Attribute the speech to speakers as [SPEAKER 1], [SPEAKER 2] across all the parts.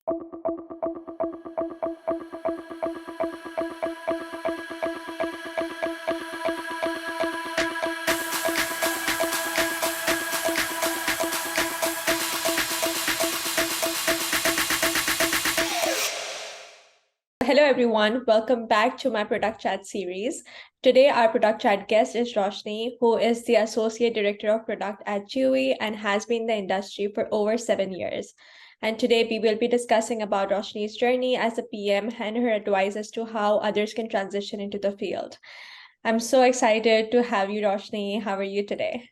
[SPEAKER 1] Hello, everyone. Welcome back to my Product Chat series. Today, our Product Chat guest is Roshni, who is the Associate Director of Product at Chewy and has been in the industry for over 7 years. And today, we will be discussing about Roshni's journey as a PM and her advice as to how others can transition into the field. I'm so excited to have you, Roshni. How are you today?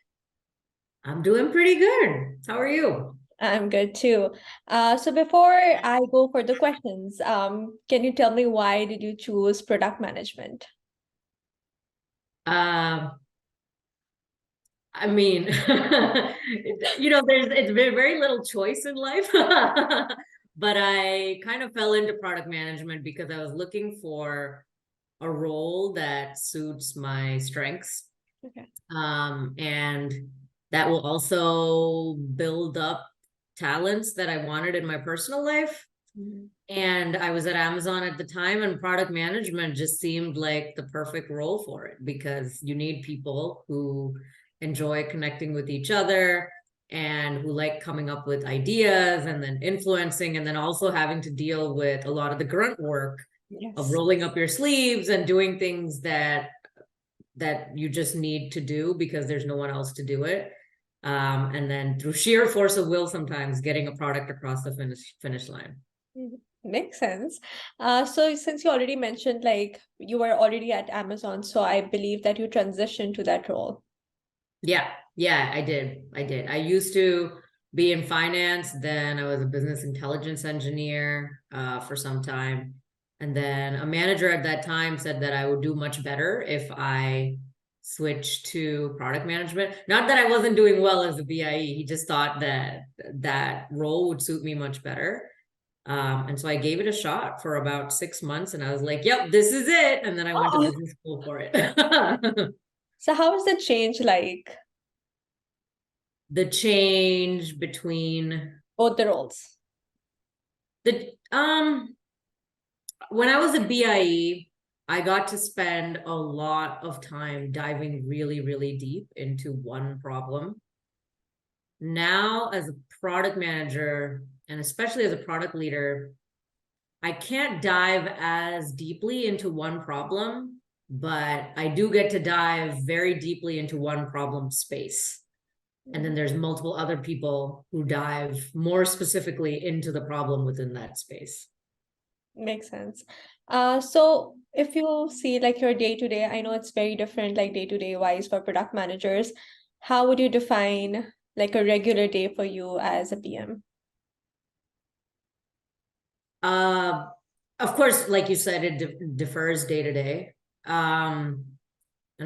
[SPEAKER 2] I'm doing pretty good. How are you?
[SPEAKER 1] I'm good too. So before I go for the questions, can you tell me why did you choose product management?
[SPEAKER 2] Um, I mean, it's very little choice in life, but I kind of fell into product management because I was looking for a role that suits my strengths.
[SPEAKER 1] Okay.
[SPEAKER 2] And that will also build up talents that I wanted in my personal life.
[SPEAKER 1] Mhm.
[SPEAKER 2] And I was at Amazon at the time, and product management just seemed like the perfect role for it because you need people who enjoy connecting with each other and who like coming up with ideas and then influencing, and then also having to deal with a lot of the grunt work of
[SPEAKER 1] Yes.
[SPEAKER 2] rolling up your sleeves and doing things that you just need to do because there's no one else to do it. And then through sheer force of will, sometimes getting a product across the finish line.
[SPEAKER 1] Mhm. Makes sense. So since you already mentioned like you were already at Amazon, so I believe that you transitioned to that role.
[SPEAKER 2] Yeah, I did. I used to be in finance, then I was a business intelligence engineer for some time. And then a manager at that time said that I would do much better if I switched to product management. Not that I wasn't doing well as a BIE, he just thought that that role would suit me much better. And so I gave it a shot for about 6 months and I was like, yep, this is it. And then I went to
[SPEAKER 1] Oh,
[SPEAKER 2] business school for it.
[SPEAKER 1] so how was the change like
[SPEAKER 2] The change between
[SPEAKER 1] both the roles?
[SPEAKER 2] the when I was a BIE, I got to spend a lot of time diving really, really deep into one problem. Now, as a product manager, and especially as a product leader, I can't dive as deeply into one problem, but I do get to dive very deeply into one problem space. And then there's multiple other people who dive more specifically into the problem within that space.
[SPEAKER 1] Makes sense. So if you see like your day to day, I know it's very different, like day to day wise for product managers. How would you define like a regular day for you as a PM?
[SPEAKER 2] Uh, of course, like you said, it differs day to day. And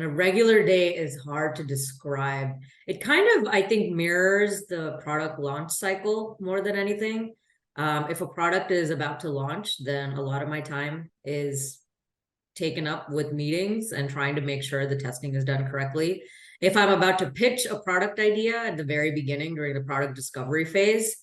[SPEAKER 2] a regular day is hard to describe. It kind of, I think, mirrors the product launch cycle more than anything. If a product is about to launch, then a lot of my time is taken up with meetings and trying to make sure the testing is done correctly. If I'm about to pitch a product idea at the very beginning during the product discovery phase,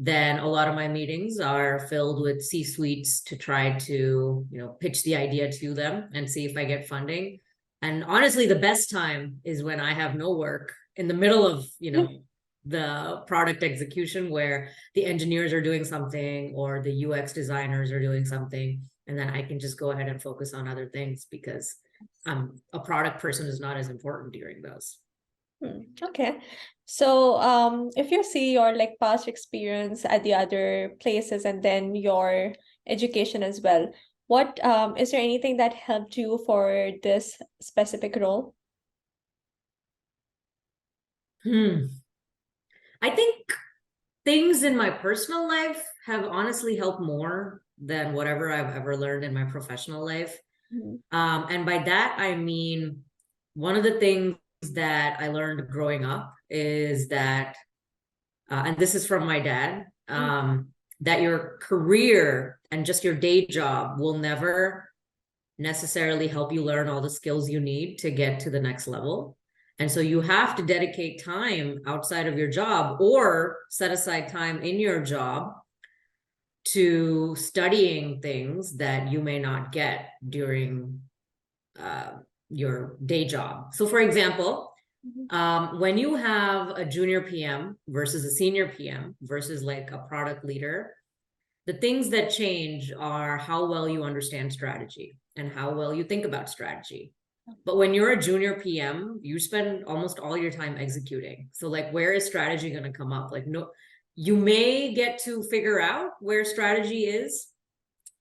[SPEAKER 2] then a lot of my meetings are filled with C-suites to try to, pitch the idea to them and see if I get funding. And honestly, the best time is when I have no work in the middle of, the product execution where the engineers are doing something or the UX designers are doing something, and then I can just go ahead and focus on other things because a product person is not as important during those.
[SPEAKER 1] Okay. So, if you see your like past experience at the other places and then your education as well, what is there anything that helped you for this specific role?
[SPEAKER 2] I think things in my personal life have honestly helped more than whatever I've ever learned in my professional life.
[SPEAKER 1] Mhm.
[SPEAKER 2] And by that, I mean, one of the things that I learned growing up is that, and this is from my dad, that your career and just your day job will never necessarily help you learn all the skills you need to get to the next level. And so you have to dedicate time outside of your job or set aside time in your job to studying things that you may not get during your day job. So for example, when you have a junior PM versus a senior PM versus like a product leader, the things that change are how well you understand strategy and how well you think about strategy. But when you're a junior PM, you spend almost all your time executing. So like, where is strategy going to come up? Like, no, you may get to figure out where strategy is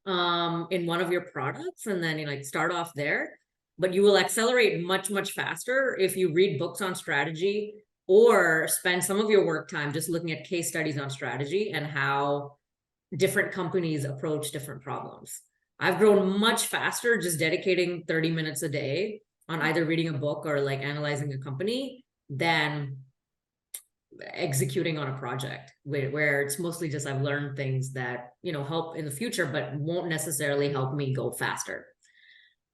[SPEAKER 2] in one of your products, and then you like start off there, but you will accelerate much, much faster if you read books on strategy or spend some of your work time just looking at case studies on strategy and how different companies approach different problems. I've grown much faster just dedicating 30 minutes a day on either reading a book or like analyzing a company than executing on a project where it's mostly just I've learned things that, you know, help in the future, but won't necessarily help me go faster.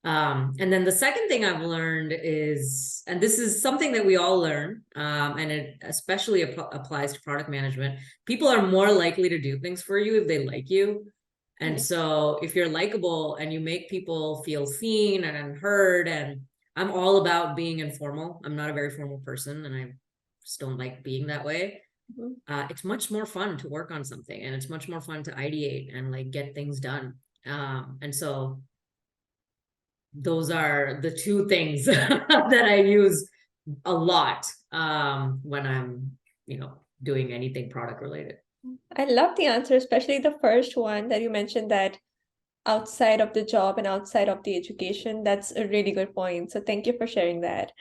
[SPEAKER 2] And then the second thing I've learned is, and this is something that we all learn, and it especially applies to product management, people are more likely to do things for you if they like you. And so if you're likable and you make people feel seen and heard, and I'm all about being informal. I'm not a very formal person, and I just don't like being that way. It's much more fun to work on something, and it's much more fun to ideate and like get things done. And so those are the two things that I use a lot when I'm, you know, doing anything product related.
[SPEAKER 1] I love the answer, especially the first one that you mentioned, that outside of the job and outside of the education. That's a really good point. So thank you for sharing that.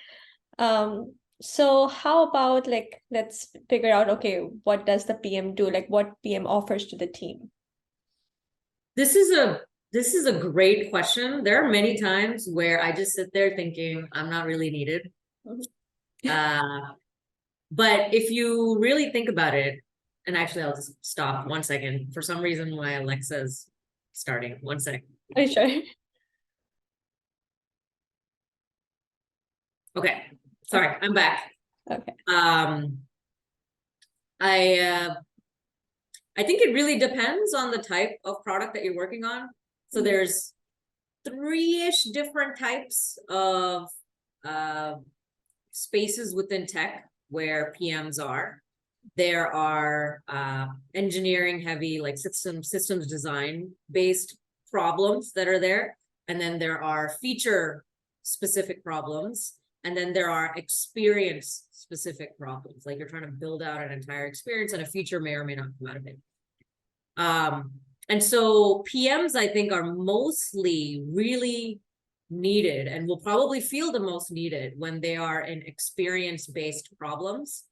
[SPEAKER 1] So how about like, let's figure out, okay, what does the PM do? Like what PM offers to the team?
[SPEAKER 2] This is a great question. There are many times where I just sit there thinking I'm not really needed. But if you really think about it, and actually I'll just stop 1 second. For some reason, my Alexa's starting. 1 sec.
[SPEAKER 1] Are you sure?
[SPEAKER 2] Okay, sorry, I'm back.
[SPEAKER 1] Okay.
[SPEAKER 2] I think it really depends on the type of product that you're working on. So there's 3-ish different types of spaces within tech where PMs are. There are engineering heavy, like systems design based problems that are there. And then there are feature specific problems. And then there are experience specific problems. Like you're trying to build out an entire experience, and a feature may or may not come out of it. And so PMs, I think, are mostly really needed and will probably feel the most needed when they are in experience-based problems,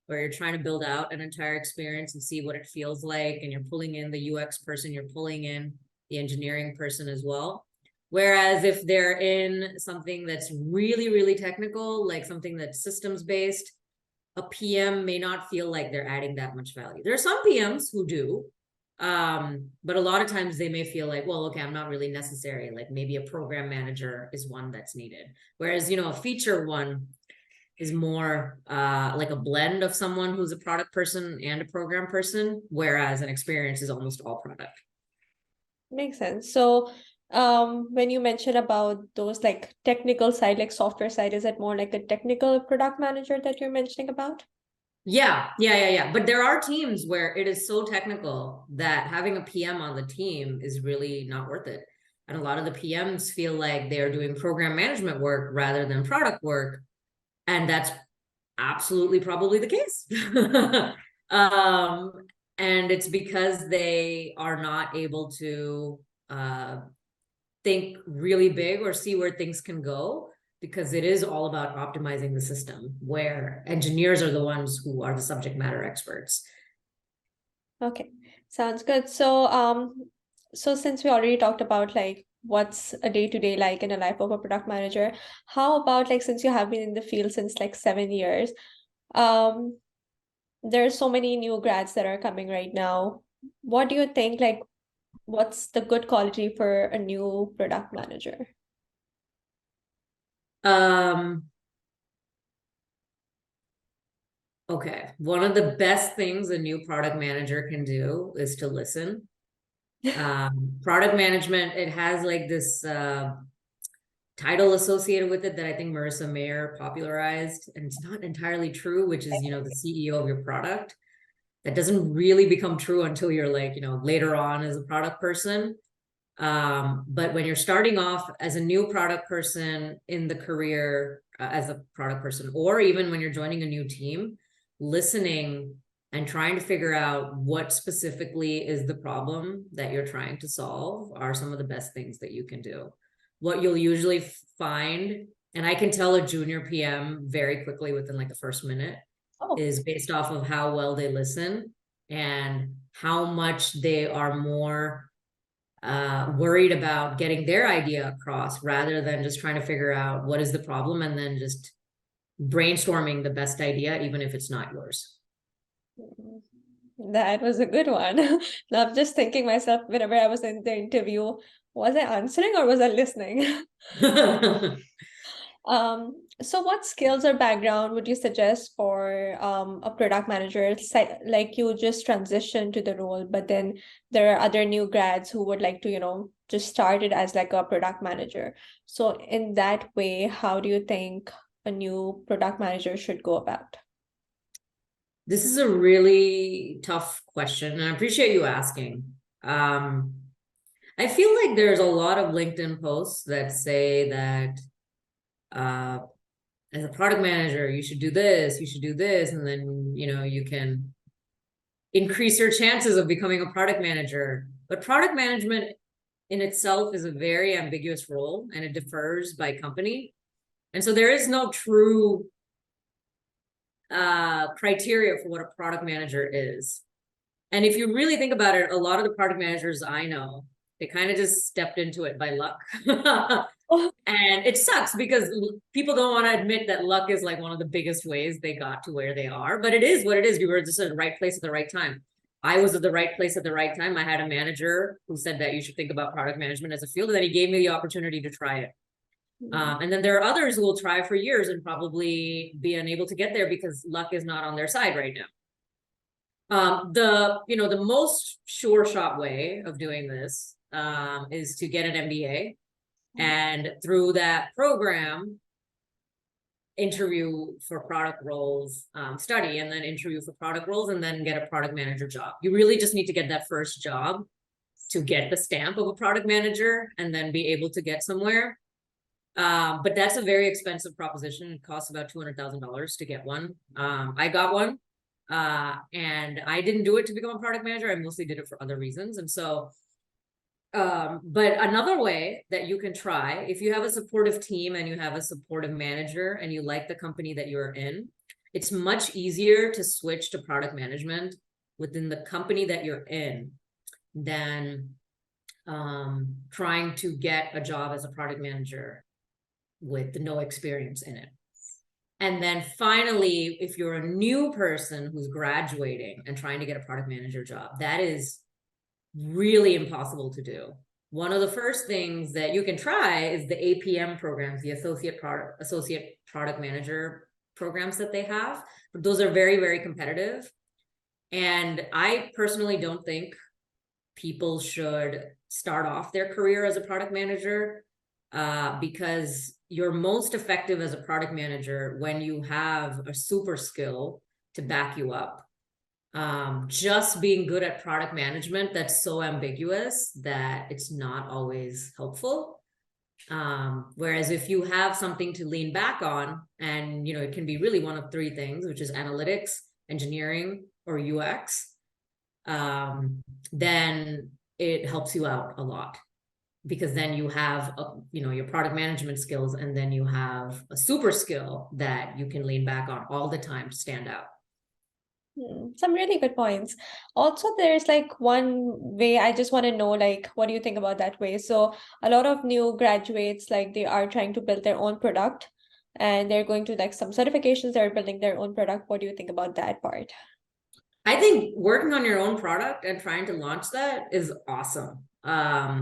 [SPEAKER 2] where you're trying to build out an entire experience and see what it feels like, and you're pulling in the UX person, you're pulling in the engineering person as well. Whereas if they're in something that's really, really technical, like something that's systems-based, a PM may not feel like they're adding that much value. There are some PMs who do, but a lot of times they may feel like, well, okay, I'm not really necessary. Like maybe a program manager is one that's needed. Whereas, you know, a feature one is more like a blend of someone who's a product person and a program person, whereas an experience is almost all product.
[SPEAKER 1] Makes sense. So when you mentioned about those like technical side, like software side, is it more like a technical product manager that you're mentioning about?
[SPEAKER 2] Yeah. But there are teams where it is so technical that having a PM on the team is really not worth it. And a lot of the PMs feel like they're doing program management work rather than product work. And that's absolutely probably the case. And it's because they are not able to think really big or see where things can go, because it is all about optimizing the system, where engineers are the ones who are the subject matter experts.
[SPEAKER 1] Okay, sounds good. So so since we already talked about like what's a day-to-day like in the life of a product manager, how about like, since you have been in the field since like 7 years, there are so many new grads that are coming right now. What do you think, like, what's the good quality for a new product manager?
[SPEAKER 2] Okay, one of the best things a new product manager can do is to listen. Product management, it has like this title associated with it that I think Marissa Mayer popularized, and it's not entirely true, which is, the CEO of your product. That doesn't really become true until you're like, later on as a product person. But when you're starting off as a new product person in the career, as a product person, or even when you're joining a new team, listening and trying to figure out what specifically is the problem that you're trying to solve are some of the best things that you can do. What you'll usually find, and I can tell a junior PM very quickly within like the first minute, is based off of how well they listen and how much they are more worried about getting their idea across rather than just trying to figure out what is the problem and then just brainstorming the best idea, even if it's not yours.
[SPEAKER 1] That was a good one. Now I'm just thinking myself, whenever I was in the interview, was I answering or was I listening? So what skills or background would you suggest for a product manager? Like you just transitioned to the role, but then there are other new grads who would like to, just start it as like a product manager. So in that way, how do you think a new product manager should go about?
[SPEAKER 2] This is a really tough question, and I appreciate you asking. I feel like there's a lot of LinkedIn posts that say that as a product manager, you should do this, and then, you can increase your chances of becoming a product manager. But product management in itself is a very ambiguous role, and it differs by company. And so there is no true criteria for what a product manager is. And if you really think about it, a lot of the product managers I know, they kind of just stepped into it by luck. And it sucks because people don't want to admit that luck is like one of the biggest ways they got to where they are, but it is what it is. You were just at the right place at the right time. I was at the right place at the right time. I had a manager who said that you should think about product management as a field, and then he gave me the opportunity to try it. And then there are others who will try for years and probably be unable to get there because luck is not on their side right now. The most sure shot way of doing this is to get an MBA, and through that program, interview for product roles, study, and then interview for product roles, and then get a product manager job. You really just need to get that first job to get the stamp of a product manager and then be able to get somewhere. But that's a very expensive proposition. It costs about $200,000 to get one. I got one, and I didn't do it to become a product manager. I mostly did it for other reasons. And so, but another way that you can try, if you have a supportive team and you have a supportive manager and you like the company that you're in, it's much easier to switch to product management within the company that you're in than trying to get a job as a product manager with no experience in it. And then finally, if you're a new person who's graduating and trying to get a product manager job, that is really impossible to do. One of the first things that you can try is the APM programs, the associate product manager programs that they have. But those are very, very competitive. And I personally don't think people should start off their career as a product manager, because you're most effective as a product manager when you have a super skill to back you up. Just being good at product management, that's so ambiguous that it's not always helpful. Whereas if you have something to lean back on, and it can be really one of three things, which is analytics, engineering, or UX, then it helps you out a lot, because then you have your product management skills, and then you have a super skill that you can lean back on all the time to stand out.
[SPEAKER 1] Some really good points. Also, there's like one way I just want to know, like, what do you think about that way? So a lot of new graduates, like they are trying to build their own product and they're going to like some certifications, they're building their own product. What do you think about that part?
[SPEAKER 2] I think working on your own product and trying to launch that is awesome. I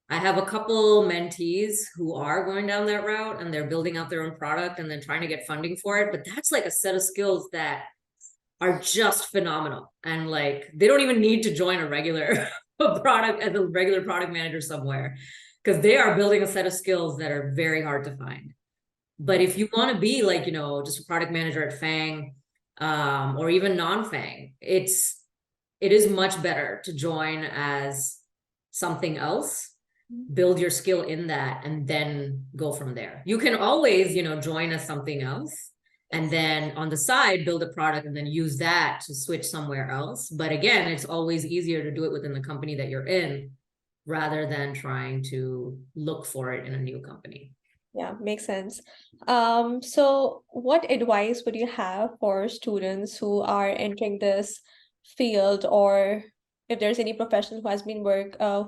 [SPEAKER 2] have a couple mentees who are going down that route, and they're building out their own product and then trying to get funding for it. But that's like a set of skills that are just phenomenal. And like, they don't even need to join a regular a product as a regular product manager somewhere, because they are building a set of skills that are very hard to find. But if you want to be like, just a product manager at Fang, or even non-Fang, it is much better to join as something else, build your skill in that, and then go from there. You can always, join as something else, and then on the side build a product and then use that to switch somewhere else. But again, it's always easier to do it within the company that you're in rather than trying to look for it in a new company.
[SPEAKER 1] Yeah, makes sense. So what advice would you have for students who are entering this field, or if there's any professional who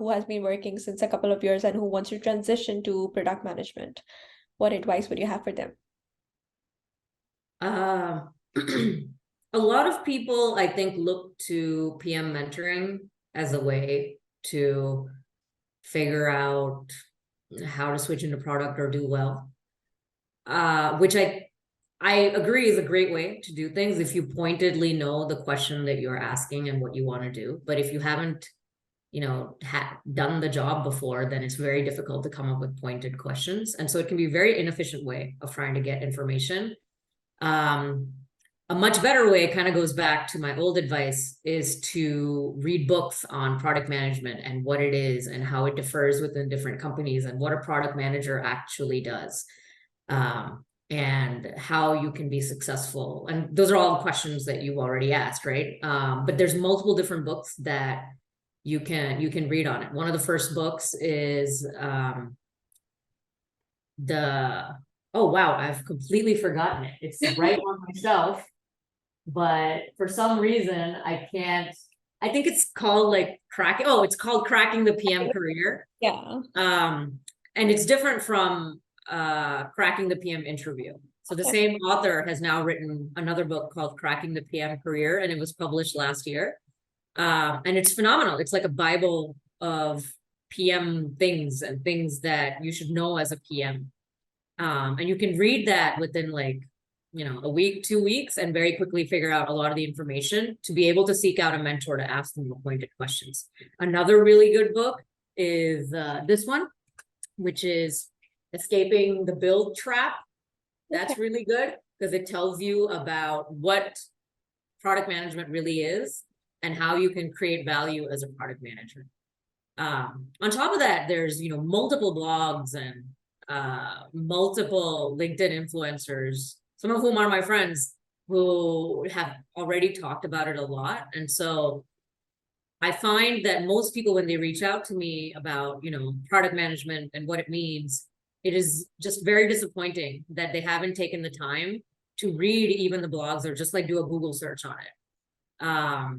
[SPEAKER 1] has been working since a couple of years and who wants to transition to product management? What advice would you have for them?
[SPEAKER 2] Uh, a lot of people, I think, look to PM mentoring as a way to figure out how to switch into product or do well, which I agree is a great way to do things if you pointedly know the question that you're asking and what you want to do. But if you haven't, done the job before, then it's very difficult to come up with pointed questions. And so it can be a very inefficient way of trying to get information. A much better way, kind of goes back to my old advice, is to read books on product management and what it is and how it differs within different companies and what a product manager actually does, and how you can be successful. And those are all questions that you've already asked, right? But there's multiple different books that you can read on it. One of the first books is oh wow, I've completely forgotten it. It's right on myself, but for some reason I can't. I think it's called like it's called Cracking the PM Career.
[SPEAKER 1] Yeah.
[SPEAKER 2] And it's different from Cracking the PM Interview. So the same author has now written another book called Cracking the PM Career, and it was published last year. And it's phenomenal. It's like a Bible of PM things and things that you should know as a PM. And you can read that within like, a week, 2 weeks, and very quickly figure out a lot of the information to be able to seek out a mentor to ask them pointed questions. Another really good book is this one, which is Escaping the Build Trap. That's really good because it tells you about what product management really is and how you can create value as a product manager. On top of that, there's, multiple blogs and multiple LinkedIn influencers, some of whom are my friends, who have already talked about it a lot. And so I find that most people, when they reach out to me about, product management and what it means, it is just very disappointing that they haven't taken the time to read even the blogs or just like do a Google search on it.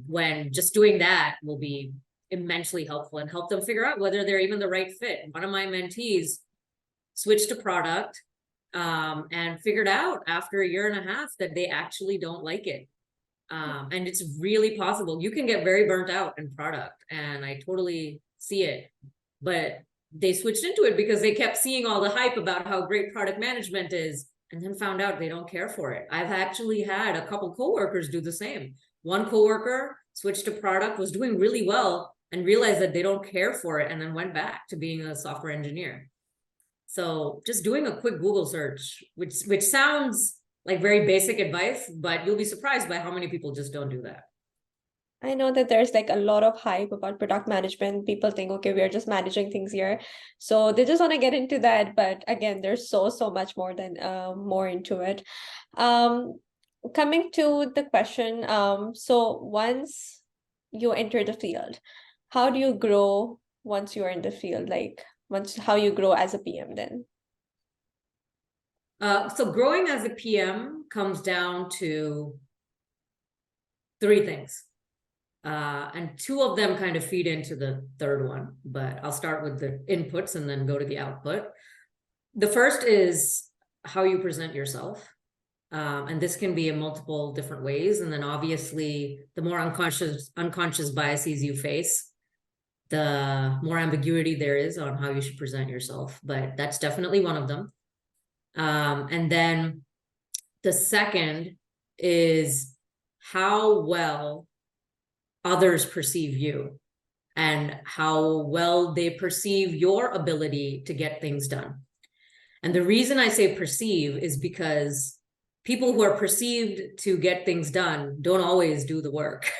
[SPEAKER 2] When just doing that will be immensely helpful and help them figure out whether they're even the right fit. One of my mentees switched to product and figured out after a year and a half that they actually don't like it. And it's really possible. You can get very burnt out in product, and I totally see it. But they switched into it because they kept seeing all the hype about how great product management is, and then found out they don't care for it. I've actually had a couple coworkers do the same. One coworker switched to product, was doing really well, and realized that they don't care for it, and then went back to being a software engineer. So just doing a quick Google search, which sounds like very basic advice, but you'll be surprised by how many people just don't do that.
[SPEAKER 1] I know that there's like a lot of hype about product management. People think, okay, we are just managing things here. So they just want to get into that. But again, there's so much more than more into it. Coming to the question, so once you enter the field, how do you grow once you're in the field? Like how you grow as a PM then?
[SPEAKER 2] So growing as a PM comes down to 3 things. And 2 of them kind of feed into the third one, but I'll start with the inputs and then go to the output. The first is how you present yourself. And this can be in multiple different ways. And then obviously the more unconscious biases you face, the more ambiguity there is on how you should present yourself, but that's definitely one of them. And then the second is how well others perceive you and how well they perceive your ability to get things done. And the reason I say perceive is because people who are perceived to get things done don't always do the work.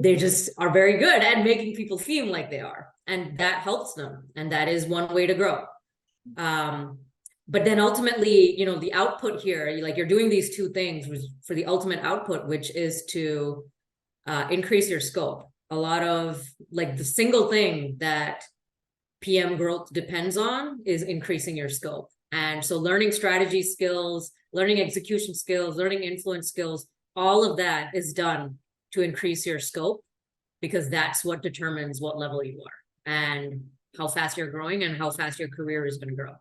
[SPEAKER 2] They just are very good at making people seem like they are, and that helps them, and that is one way to grow. But then ultimately, you know, the output here, you're doing these two things for the ultimate output, which is to increase your scope. A lot of like the single thing that PM growth depends on is increasing your scope. And so learning strategy skills, learning execution skills, learning influence skills, all of that is done to increase your scope, because that's what determines what level you are and how fast you're growing and how fast your career is going to grow.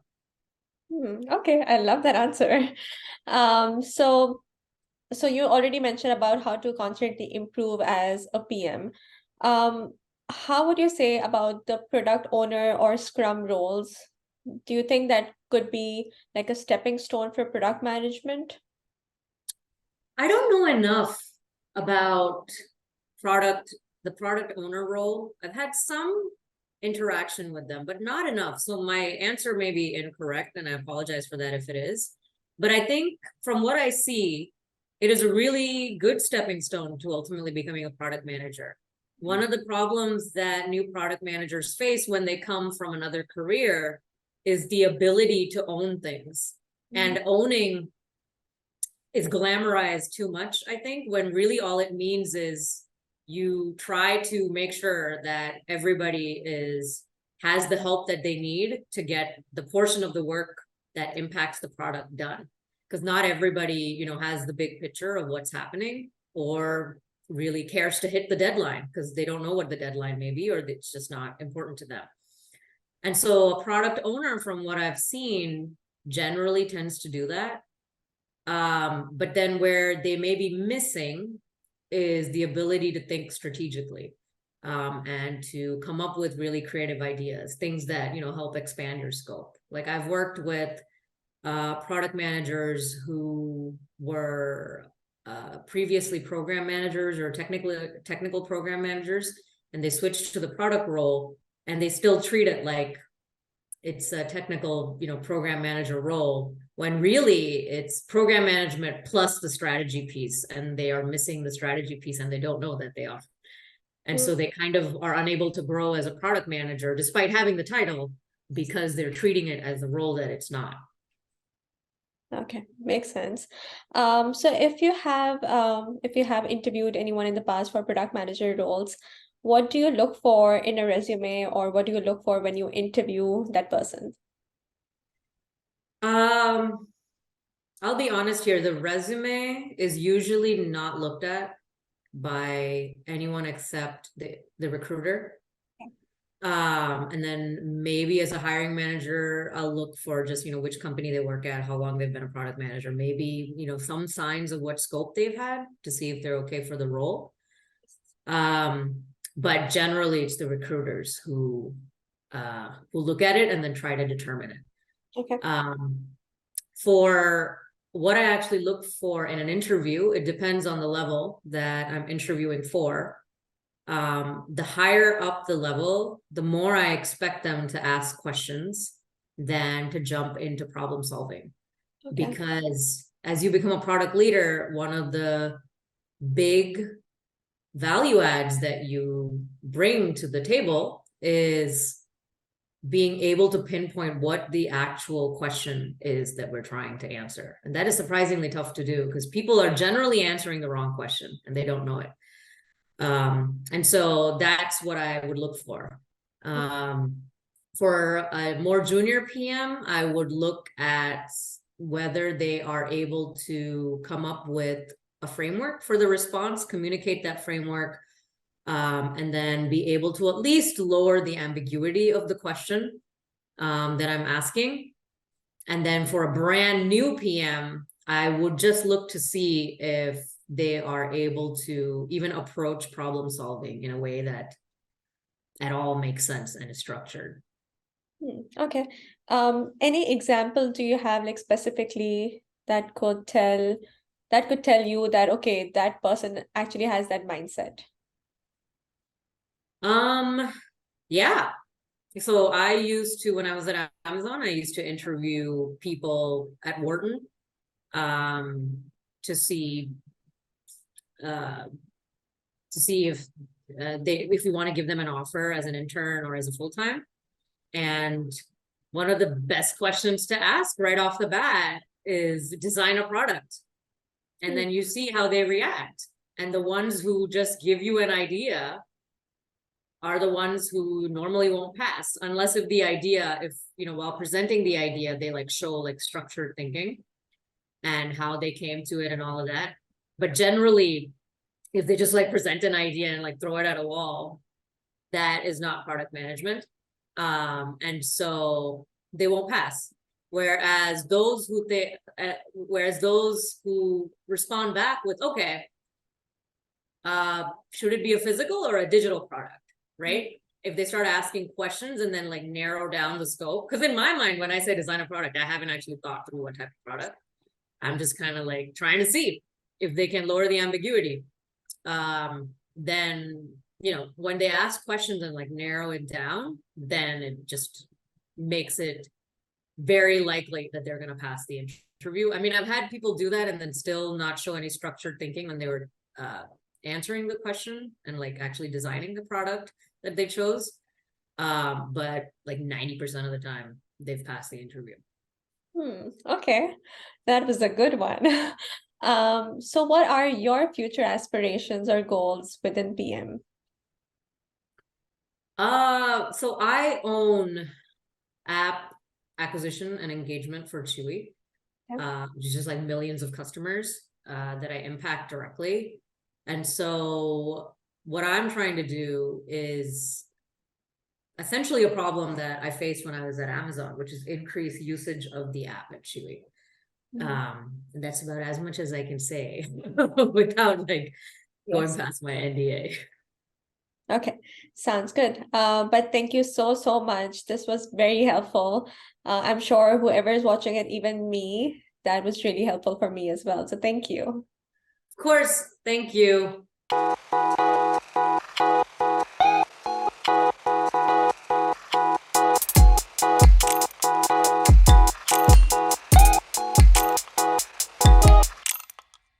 [SPEAKER 1] Okay, I love that answer. So you already mentioned about how to constantly improve as a PM. How would you say about the product owner or Scrum roles? Do you think that could be like a stepping stone for product management?
[SPEAKER 2] I don't know enough about the product owner role. I've had some interaction with them, but not enough. So my answer may be incorrect, and I apologize for that if it is. But I think from what I see, it is a really good stepping stone to ultimately becoming a product manager. One of the problems that new product managers face when they come from another career is the ability to own things. And owning is glamorized too much, I think, when really all it means is you try to make sure that everybody has the help that they need to get the portion of the work that impacts the product done. Because not everybody, you know, has the big picture of what's happening or really cares to hit the deadline because they don't know what the deadline may be, or it's just not important to them. And so a product owner, from what I've seen, generally tends to do that. But then where they may be missing is the ability to think strategically, and to come up with really creative ideas, things that, you know, help expand your scope. Like I've worked with product managers who were previously program managers or technical program managers, and they switched to the product role, and they still treat it like it's a technical, you know, program manager role, when really it's program management plus the strategy piece, and they are missing the strategy piece and they don't know that they are. And so they kind of are unable to grow as a product manager despite having the title, because they're treating it as a role that it's not.
[SPEAKER 1] Okay, makes sense. So if you have interviewed anyone in the past for product manager roles, what do you look for in a resume, or what do you look for when you interview that person?
[SPEAKER 2] I'll be honest here, the resume is usually not looked at by anyone except the recruiter. And then maybe as a hiring manager, I'll look for just, you know, which company they work at, how long they've been a product manager, maybe, you know, some signs of what scope they've had to see if they're okay for the role. But generally it's the recruiters who look at it and then try to determine it.
[SPEAKER 1] Okay.
[SPEAKER 2] For what I actually look for in an interview, it depends on the level that I'm interviewing for. The higher up the level, the more I expect them to ask questions than to jump into problem solving. Okay. Because as you become a product leader, one of the big value adds that you bring to the table is being able to pinpoint what the actual question is that we're trying to answer. And that is surprisingly tough to do because people are generally answering the wrong question and they don't know it. And so that's what I would look for. For a more junior PM, I would look at whether they are able to come up with a framework for the response, communicate that framework, and then be able to at least lower the ambiguity of the question that I'm asking. And then for a brand new PM, I would just look to see if they are able to even approach problem solving in a way that at all makes sense and is structured.
[SPEAKER 1] Okay. Any example do you have, like, specifically that could tell you that, okay, that person actually has that mindset?
[SPEAKER 2] Yeah. So I used to, when I was at Amazon, I used to interview people at Wharton, um, to see, uh, if if we want to give them an offer as an intern or as a full-time. And one of the best questions to ask right off the bat is design a product. And then you see how they react. And the ones who just give you an idea are the ones who normally won't pass, unless if the idea, if, while presenting the idea, they like show like structured thinking and how they came to it and all of that. But generally, if they just like present an idea and like throw it at a wall, that is not product management. And so they won't pass. Whereas those who respond back with, okay, should it be a physical or a digital product, right? If they start asking questions and then like narrow down the scope, because in my mind, when I say design a product, I haven't actually thought through what type of product. I'm just kind of like trying to see if they can lower the ambiguity. Then, when they ask questions and like narrow it down, then it just makes it very likely that they're going to pass the interview. I mean, I've had people do that and then still not show any structured thinking when they were answering the question and like actually designing the product that they chose. But like 90% of the time they've passed the interview.
[SPEAKER 1] Okay, that was a good one. So what are your future aspirations or goals within PM?
[SPEAKER 2] So I own app acquisition and engagement for Chewy, which is just like millions of customers that I impact directly. And so what I'm trying to do is essentially a problem that I faced when I was at Amazon, which is increase usage of the app at Chewy. And that's about as much as I can say without like going past my NDA.
[SPEAKER 1] Okay, sounds good. But thank you so much. This was very helpful. I'm sure whoever is watching it, even me, that was really helpful for me as well. So thank you.
[SPEAKER 2] Of course, thank you.